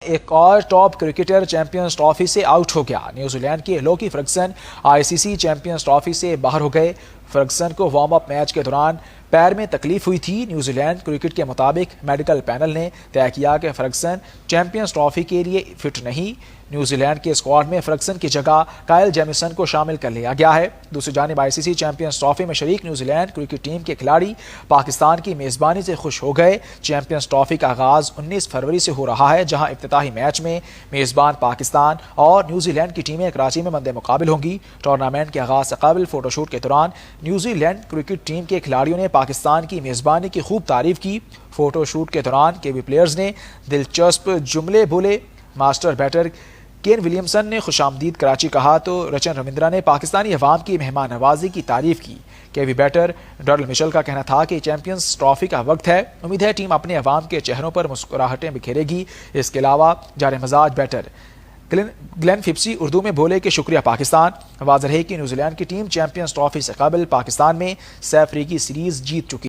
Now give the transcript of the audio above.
ایک اور top cricketer champions trophy سے آؤٹ ہو گیا۔ نیوزی لینڈ کے لوکی فرگسن ICC چیمپئنز ٹرافی سے باہر ہو گئے۔ فرگسن کو وارم اپ میچ کے دوران پیر میں تکلیف ہوئی تھی۔ نیوزی لینڈ کرکٹ کے مطابق میڈیکل پینل نے طے کیا کہ فرگسن چیمپئنز ٹرافی کے لیے فٹ نہیں۔ نیوزی لینڈ کے اسکواڈ میں فرگسن کی جگہ کائل جیمیسن کو شامل کر لیا گیا ہے۔ دوسری جانب ICC چیمپئنز ٹرافی میں شریک نیوزی لینڈ کرکٹ ٹیم کے کھلاڑی پاکستان کی میزبانی سے خوش ہو گئے۔ چیمپئنز ٹرافی کا آغاز 19 فروری سے ہو رہا ہے، جہاں افتتاحی میچ میں میزبان پاکستان اور نیوزی لینڈ کی ٹیمیں کراچی میں مد مقابل ہوں گی۔ ٹورنامنٹ کے آغاز سے قبل فوٹو شوٹ کے دوران نیوزی لینڈ کرکٹ ٹیم کے کھلاڑیوں نے پاکستان کی میزبانی کی خوب تعریف کی۔ فوٹو شوٹ کے دوران KV پلیئرز نے دلچسپ جملے بولے۔ ماسٹر بیٹر کین ولیمسن نے خوش آمدید کراچی کہا تو رچن رویندرا نے پاکستانی عوام کی مہمان نوازی کی تعریف کی۔ KV بیٹر ڈرل مچل کا کہنا تھا کہ چیمپئنز ٹرافی کا وقت ہے، امید ہے ٹیم اپنے عوام کے چہروں پر مسکراہٹیں بکھیرے گی۔ اس کے علاوہ جار مزاج بیٹر گلین فپسی اردو میں بولے کہ شکریہ پاکستان۔ واضح ہے کہ نیوزی لینڈ کی ٹیم چیمپئنز ٹرافی سے قبل پاکستان میں 6 افریقی سیریز جیت چکی